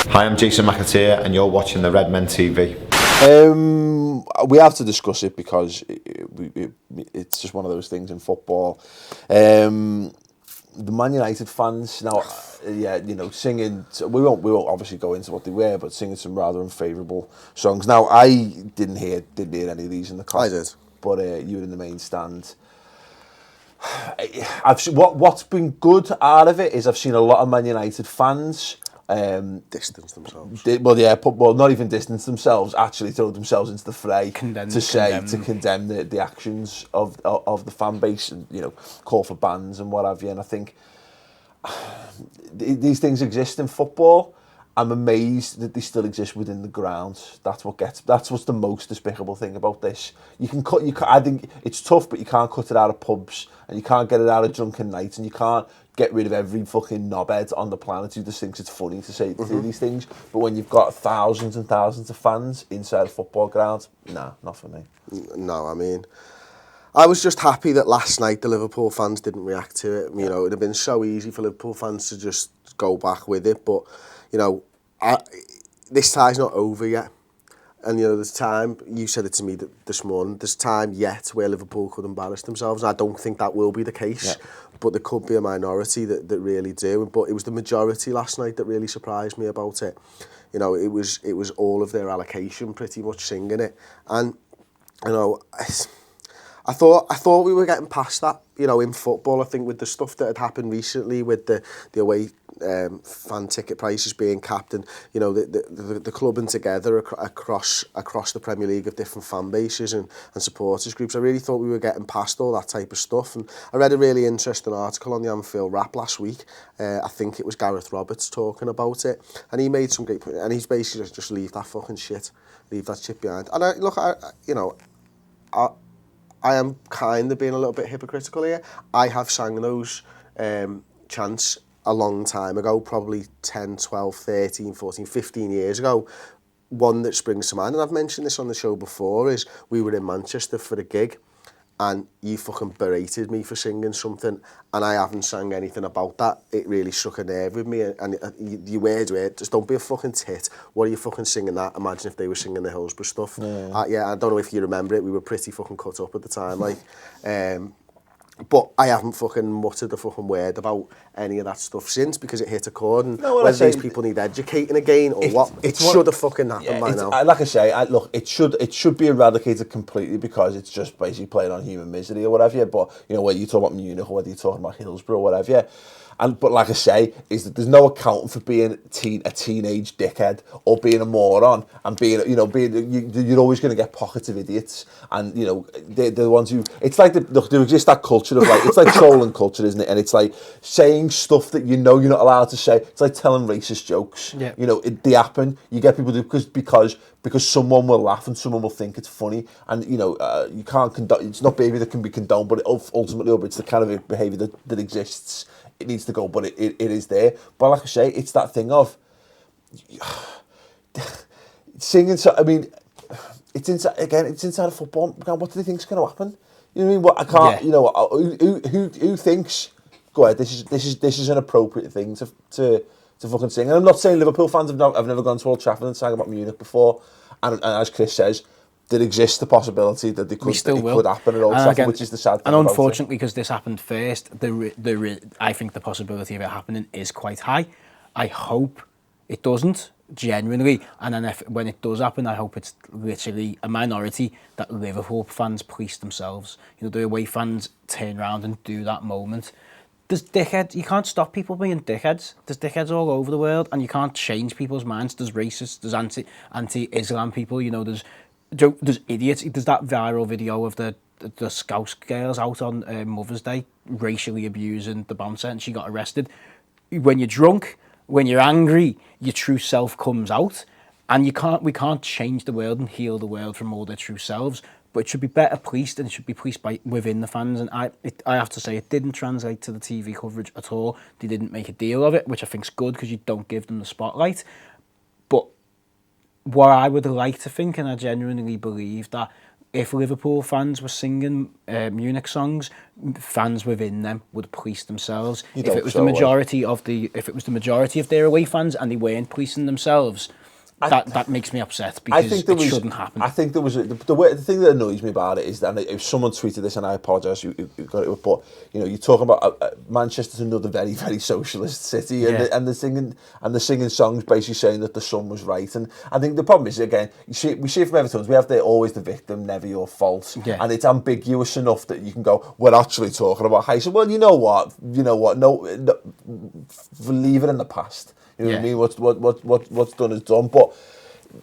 Hi, I'm Jason McAteer and you're watching the Redmen TV. We have to discuss it because it's just one of those things in football. The Man United fans now, singing. We won't obviously go into what they were, but singing some rather unfavourable songs. Now, I didn't hear any of these in the car. I did, but you were in the main stand. What's been good out of it is I've seen a lot of Man United fans distance themselves. Not even distance themselves. Actually, throw themselves into the fray to condemn the actions of the fan base, and call for bans and what have you. And I think these things exist in football. I'm amazed that they still exist within the ground. That's what's the most despicable thing about this. I think it's tough, but you can't cut it out of pubs, and you can't get it out of drunken nights, and you can't get rid of every fucking knobhead on the planet who just thinks it's funny to say these things. But when you've got thousands and thousands of fans inside a football ground, nah, not for me. No, I mean, I was just happy that last night the Liverpool fans didn't react to it. It would have been so easy for Liverpool fans to just go back with it, but this tie's not over yet. And, there's time, you said it to me this morning, there's time yet where Liverpool could embarrass themselves. And I don't think that will be the case, but there could be a minority that really do. But it was the majority last night that really surprised me about it. It was all of their allocation pretty much singing it. And, I thought we were getting past that, in football. I think with the stuff that had happened recently with the away fan ticket prices being capped, and the clubbing together across the Premier League of different fan bases and supporters groups, I really thought we were getting past all that type of stuff. And I read a really interesting article on the Anfield Wrap last week. I think it was Gareth Roberts talking about it, and he made some great points, and he's basically just leave that fucking shit, leave that shit behind. And I am kind of being a little bit hypocritical here. I have sang those chants a long time ago, probably 10, 12, 13, 14, 15 years ago. One that springs to mind, and I've mentioned this on the show before, is we were in Manchester for a gig and you fucking berated me for singing something, and I haven't sang anything about that. It really struck a nerve with me, and your words were, just don't be a fucking tit. What are you fucking singing that? Imagine if they were singing the Hillsborough stuff. I don't know if you remember it, we were pretty fucking cut up at the time, but I haven't fucking muttered a fucking word about any of that stuff since, because it hit a chord, and whether these people need educating again or what, it should have fucking happened by now. Like I say, look, it should be eradicated completely, because it's just basically playing on human misery or whatever. But whether you talk about Munich or whether you're talking about Hillsborough or whatever. But like I say, is that there's no accounting for being a teenage dickhead or being a moron, and you're always going to get pockets of idiots, and they're the ones who, it's like there exists that culture of it's like trolling culture, isn't it? And it's like saying stuff that you're not allowed to say. It's like telling racist jokes. Yeah. They happen. You get people to because someone will laugh and someone will think it's funny, and you can't condone. It's not behaviour that can be condoned, but ultimately, it's the kind of behaviour that exists. It needs to go, but it is there. But like I say, it's that thing of singing. So I mean, it's inside a football. What do they think's going to happen? You know what I mean? What I can't. Yeah. Who thinks? Go ahead. This is an appropriate thing to fucking sing. And I'm not saying Liverpool fans have never gone to Old Trafford and sang about Munich before. And as Chris says, there exists the possibility that it could happen at Old Trafford, which is the sad thing. And unfortunately, because this happened first, I think the possibility of it happening is quite high. I hope it doesn't, genuinely. And then when it does happen, I hope it's literally a minority that Liverpool fans police themselves. The away fans turn around and do that moment. There's dickheads. You can't stop people being dickheads. There's dickheads all over the world, and you can't change people's minds. There's racists, there's anti-Islam people, there's idiots. There's that viral video of the Scouse girls out on Mother's Day racially abusing the bouncer, and she got arrested. When you're drunk, when you're angry, your true self comes out, and we can't change the world and heal the world from all their true selves. But it should be better policed, and it should be policed within the fans. And I have to say, it didn't translate to the TV coverage at all. They didn't make a deal of it, which I think's good, because you don't give them the spotlight. But what I would like to think, and I genuinely believe, that if Liverpool fans were singing Munich songs, fans within them would police themselves. If it was the majority of their away fans and they weren't policing themselves, that makes me upset because it shouldn't happen. I think there was the thing that annoys me about it is that if someone tweeted this, and I apologise, you got it, but you're talking about Manchester's another very, very socialist city, and the singing songs basically saying that the sun was right, and I think the problem is, again, we see from Everton's, we have always the victim, never your fault, and it's ambiguous enough that you can go, we're actually talking about how. So, well, you know what, no, leave it in the past. You know what I mean? What's done is done. But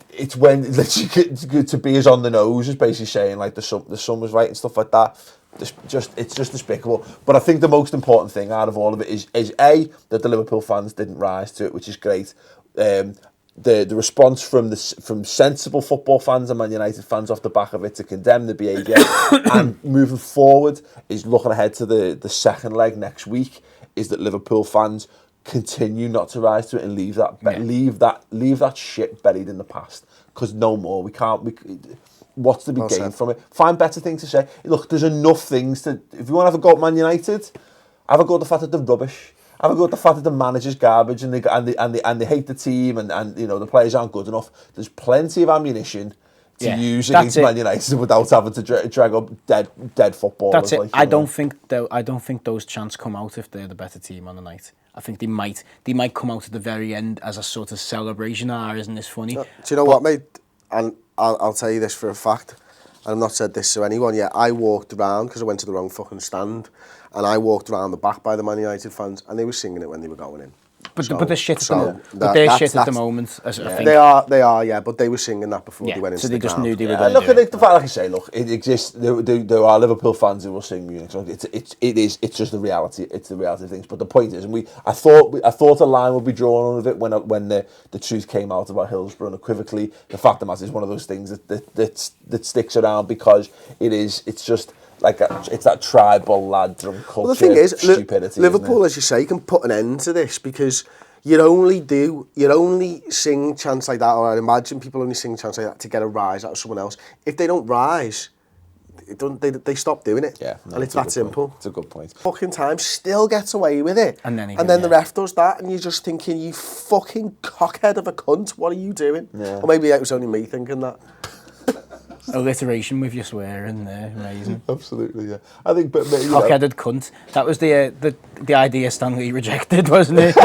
it's when literally to be as on the nose as basically saying like the sun was right and stuff like that. It's just despicable. But I think the most important thing out of all of it is A, that the Liverpool fans didn't rise to it, which is great. The response from sensible football fans and Man United fans off the back of it to condemn the behaviour and moving forward is looking ahead to the second leg next week is that Liverpool fans continue not to rise to it and leave that shit buried in the past, because no more. What's to be gained from it? Find better things to say. Look, there's enough things to. If you want to have a go at Man United, have a go at the fact that they're rubbish. Have a go at the fact that the manager's garbage and they hate the team and the players aren't good enough. There's plenty of ammunition to use against Man United without having to drag up dead footballers. That's it. I don't think those chants come out if they're the better team on the night. I think they might come out at the very end as a sort of celebration. Isn't this funny? Do you know what, mate? And I'll tell you this for a fact. I've not said this to anyone yet. I walked around because I went to the wrong fucking stand, and I walked around the back by the Man United fans, and they were singing it when they were going in. But they're shit at the moment. I think. They are, yeah. But they were singing that before they went into the ground. So they just knew they were going to do it. The fact, like I say, look, it exists. There are Liverpool fans who will sing Munich songs. It's just the reality. It's the reality of things. But the point is, and I thought a line would be drawn on of it when the truth came out about Hillsborough unequivocally. The fact of the matter is one of those things that sticks around because it's just. It's that tribal lad drunk culture. Well, the thing is, stupidity. Liverpool, as you say, can put an end to this because you only sing chants like that, or I imagine people only sing chants like that to get a rise out of someone else. If they don't rise, they stop doing it. Yeah, and it's that simple. It's a good point. Fucking time still gets away with it, and then the ref does that, and you're just thinking, you fucking cockhead of a cunt, what are you doing? Yeah. Or maybe it was only me thinking that. Alliteration with your swearing there, amazing. Absolutely, yeah. I think, but cock-headed cunt. That was the idea Stanley rejected, wasn't it?